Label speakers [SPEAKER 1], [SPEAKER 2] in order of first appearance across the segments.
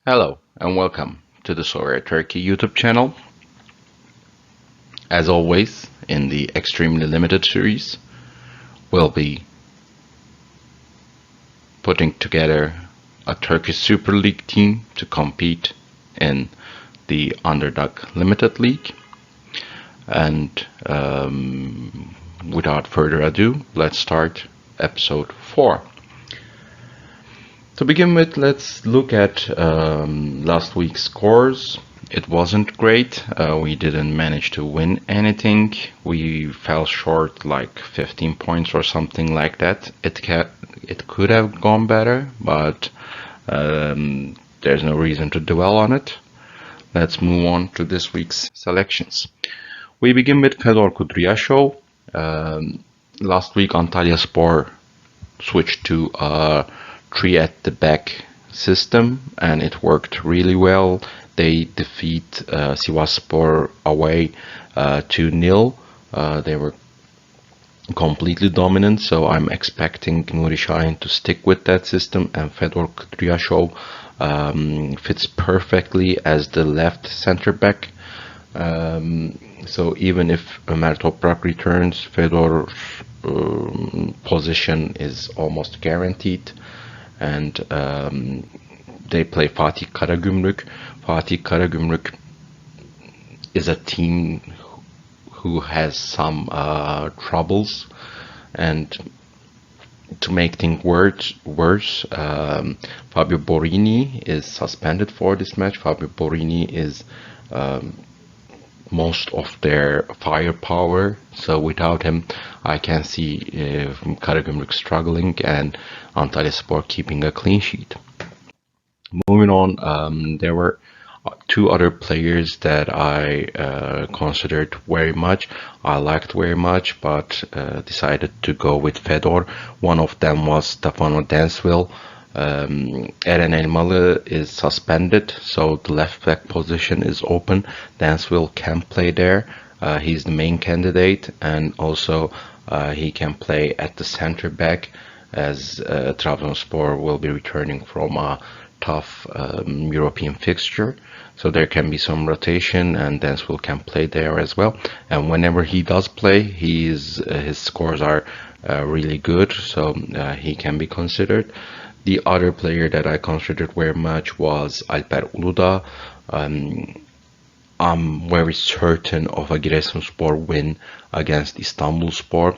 [SPEAKER 1] Hello and welcome to the Sorare Turkey YouTube channel. As always, in the extremely limited series, we'll be putting together a Turkish Super League team to compete in the Underdog Limited League. And without further ado, let's start episode 4. To begin with, let's look at last week's scores. It wasn't great. We didn't manage to win anything. We fell short like 15 points or something like that. It could have gone better, but there's no reason to dwell on it. Let's move on to this week's selections. We begin with Fedor Kudryashov. Last week, Antalyaspor switched to 3 at the back system, and it worked really well. They defeat Sivasspor away 2-0. They were completely dominant, so I'm expecting Nuri Şahin to stick with that system, and Fedor Kudryashov fits perfectly as the left center back. So even if Ömer Toprak returns, Fedor's position is almost guaranteed. And they play Fatih Karagümrük. Fatih Karagümrük is a team who has some troubles, and to make things worse, Fabio Borini is suspended for this match. Fabio Borini is most of their firepower, so without him I can see Karagümrük struggling and Antalyaspor keeping a clean sheet. Moving on, there were 2 other players that I considered very much, I liked very much, but decided to go with Fedor. One of them was Stefano Dansville. Eren Elmalı is suspended, so the left back position is open. Dansville can play there. He's the main candidate, and also he can play at the center back, as Trabzonspor will be returning from a tough European fixture. So there can be some rotation, and Dansville can play there as well. And whenever he does play, his scores are really good, so he can be considered. The other player that I considered very much was Alper Uludağ. I'm very certain of a Giresunspor win against Istanbulspor.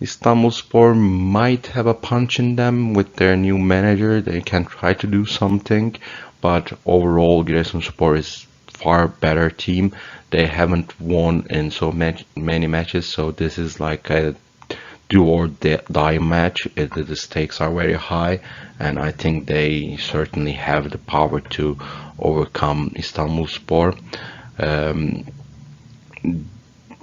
[SPEAKER 1] Istanbulspor might have a punch in them with their new manager. They can try to do something, but overall Giresunspor is far better team. They haven't won in so many matches, so this is like a do or die match. The stakes are very high, and I think they certainly have the power to overcome Istanbulspor.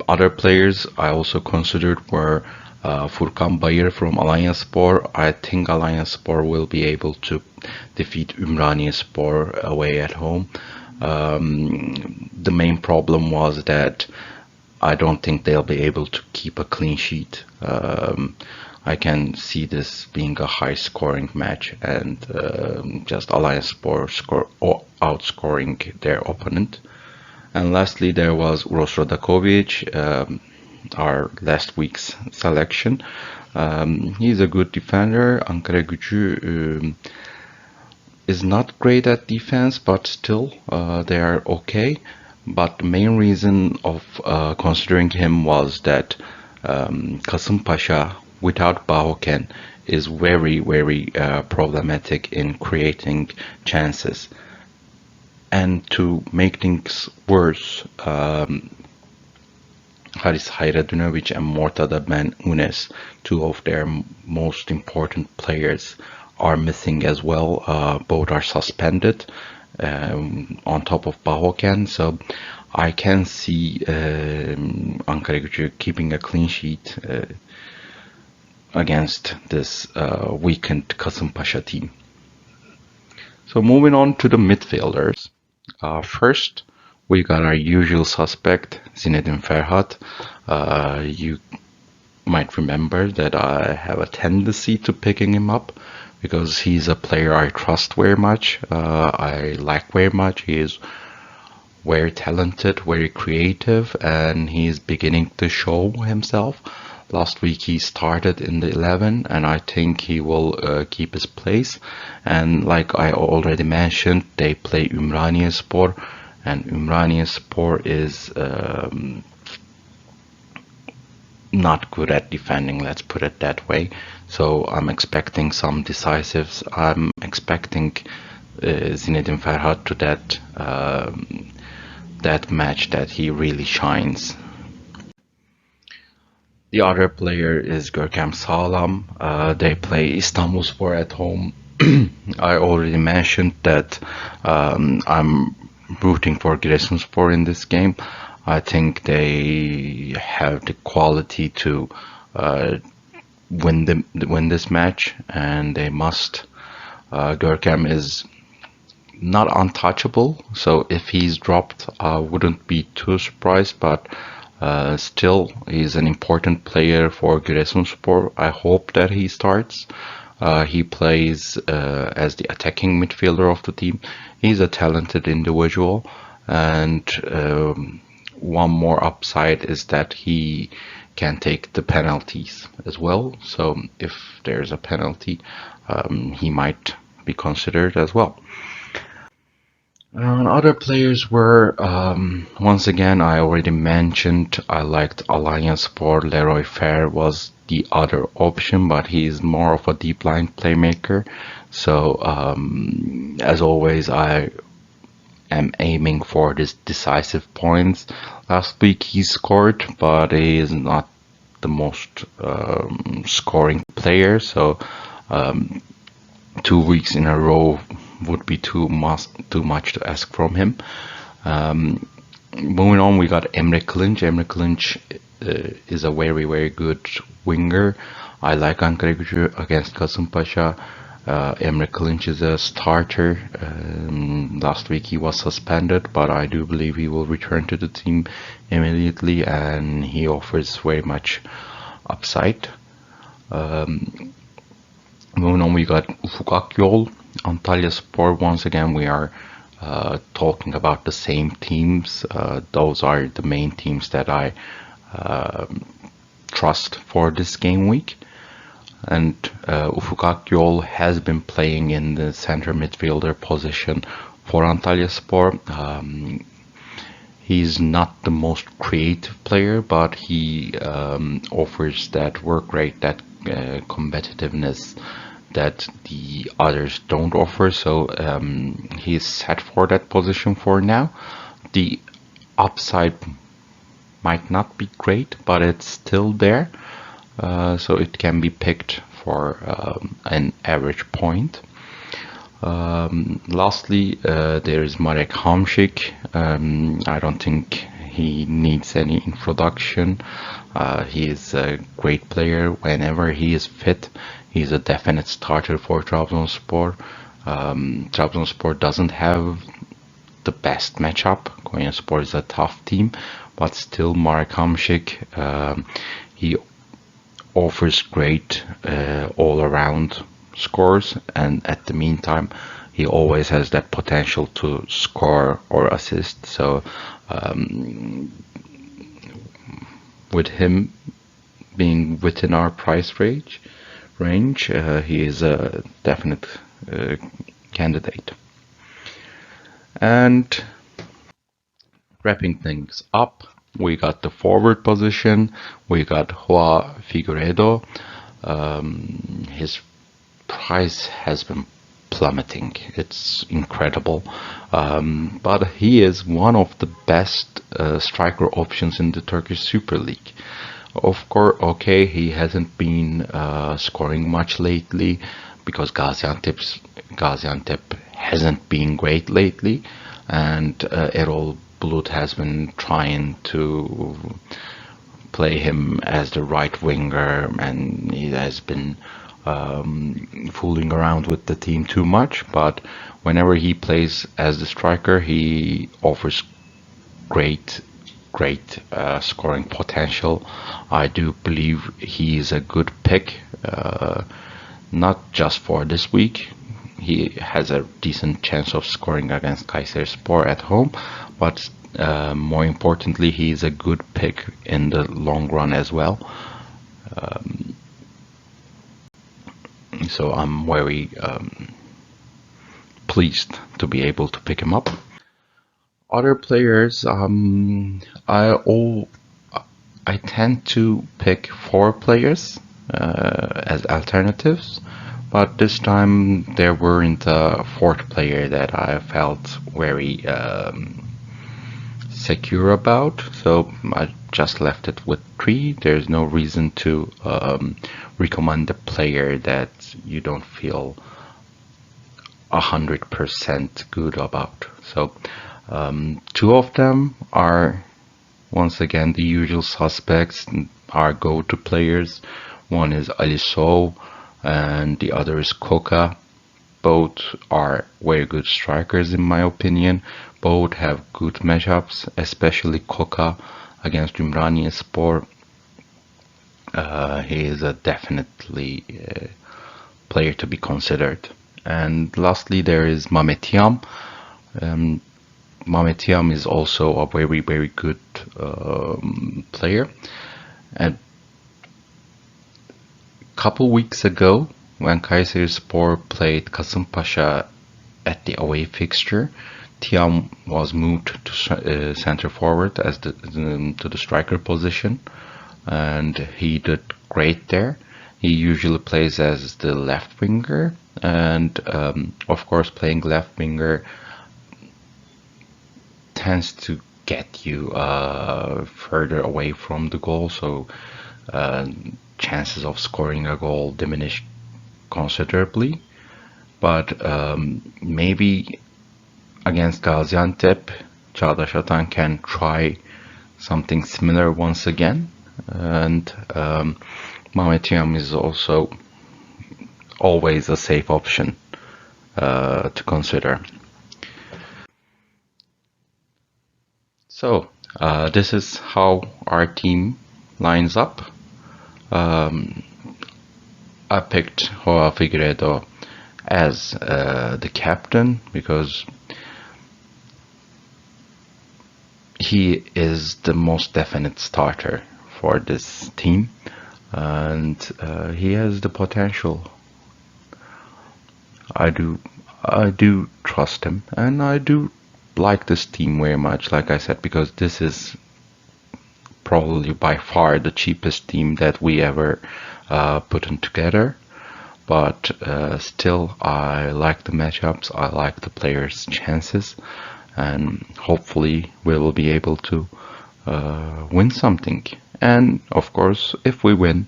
[SPEAKER 1] Other players I also considered were Furkan Bayır from Alanyaspor. I think Alanyaspor will be able to defeat Ümraniyespor away at home. The main problem was that I don't think they'll be able to keep a clean sheet. I can see this being a high-scoring match, and just Alanyaspor outscoring their opponent. And lastly, there was Uros Radakovic, our last week's selection. He's a good defender. Ankaragücü is not great at defense, but still they are okay. But the main reason of considering him was that Kasımpaşa without Bahoken is very problematic in creating chances. And to make things worse, Haris Hayradinovic and Mortada Ben Unes, 2 of their most important players, are missing as well. Both are suspended on top of Bahoken, so I can see Ankaragücü keeping a clean sheet against this weakened Kasımpaşa team. So moving on to the midfielders. First, we got our usual suspect, Zinedine Ferhat. You might remember that I have a tendency to picking him up. because he's a player I trust very much. I like very much. He is very talented, very creative, and he's beginning to show himself. Last week he started in the 11, and I think he will keep his place. And like I already mentioned, they play Ümraniyespor, and Ümraniyespor is not good at defending, let's put it that way. So I'm expecting some decisives. I'm expecting Zinedine Ferhat to that match that he really shines. The other player is Görkem Sağlam. They play İstanbulspor at home. I already mentioned that I'm rooting for Giresunspor in this game. I think they have the quality to win this match, and they must. Görkem is not untouchable, so if he's dropped, I wouldn't be too surprised, but still, he's an important player for Giresunspor. I hope that he starts. He plays as the attacking midfielder of the team. He's a talented individual, and one more upside is that he can take the penalties as well. So if there's a penalty, he might be considered as well. Other players were, once again, I already mentioned, I liked Alanyaspor. Leroy Fer was the other option, but he is more of a deep line playmaker. So, as always, I am aiming for this decisive points. Last week he scored, but he is not the most scoring player. So, 2 weeks in a row would be too much to ask from him. Moving on, we got Emre Kılınç. Emre Kılınç is a very, very good winger. I like Ankaragücü against Kasımpaşa. Emre Kılınç is a starter. Last week he was suspended, but I do believe he will return to the team immediately, and he offers very much upside. Moving on, we got Ufuk Akyol, Antalyaspor. Once again, we are talking about the same teams. Those are the main teams that I trust for this game week. And Ufuk Akyol has been playing in the center midfielder position for Antalyaspor. He's not the most creative player, but he offers that work rate, that competitiveness that the others don't offer. So he's set for that position for now. The upside might not be great, but it's still there. So it can be picked for an average point. Lastly, there is Marek Hamšík. I don't think he needs any introduction. He is a great player whenever he is fit. He's a definite starter for Trabzonspor. Trabzonspor doesn't have the best matchup. Konyaspor is a tough team, but still Marek Hamšík, he offers great all-around scores, and at the meantime he always has that potential to score or assist. So with him being within our price range, he is a definite candidate. And wrapping things up, we got the forward position. We got João Figueiredo. His price has been plummeting. It's incredible. But he is one of the best striker options in the Turkish Super League. Of course, okay, he hasn't been scoring much lately because Gaziantep hasn't been great lately, and Erol Bulut has been trying to play him as the right winger, and he has been fooling around with the team too much. But whenever he plays as the striker, he offers great scoring potential. I do believe he is a good pick. not just for this week. He has a decent chance of scoring against Kayserispor at home, but more importantly, he is a good pick in the long run as well. So I'm very pleased to be able to pick him up. Other players, I tend to pick 4 players as alternatives, but this time there weren't a 4th player that I felt very secure about, so I just left it with 3. There's no reason to recommend a player that you don't feel 100% good about. So 2 of them are once again the usual suspects, our go-to players. One is Alisson and the other is Koka. Both are very good strikers in my opinion. Both have good matchups, especially Koka against Ümraniyespor. He is a definitely player to be considered. And lastly, there is Mehmet Yam. Mehmet Yam is also a very, very good player. And a couple weeks ago, when Kayserispor played Kasımpaşa at the away fixture, Tiam was moved to center forward as to the striker position, and he did great there. He usually plays as the left winger, and of course, playing left winger tends to get you further away from the goal, so chances of scoring a goal diminish considerably. But maybe against Gaziantep, Çağdaş Atan can try something similar once again, and Mehmet Yam is also always a safe option to consider. So this is how our team lines up. I picked João Figueiredo as the captain because he is the most definite starter for this team, and he has the potential. I do trust him, and I do like this team very much, like I said, because this is probably by far the cheapest team that we ever put in together. But still, I like the matchups, I like the players' chances, and hopefully we will be able to win something. And of course, if we win,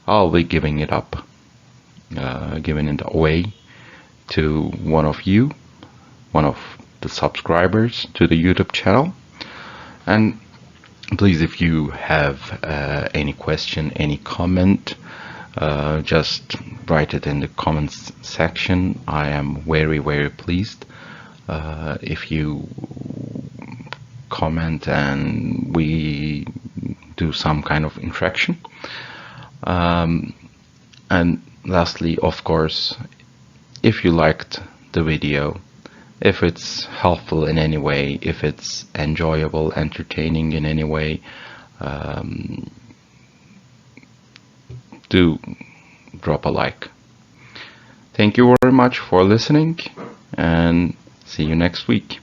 [SPEAKER 1] I'll be giving it up, giving it away to one of you, one of the subscribers to the YouTube channel. And please, if you have any question, any comment, just write it in the comments section. I am very, very pleased if you comment and we do some kind of interaction. And lastly, of course, if you liked the video, if it's helpful in any way, if it's enjoyable, entertaining in any way, do drop a like. Thank you very much for listening, and see you next week.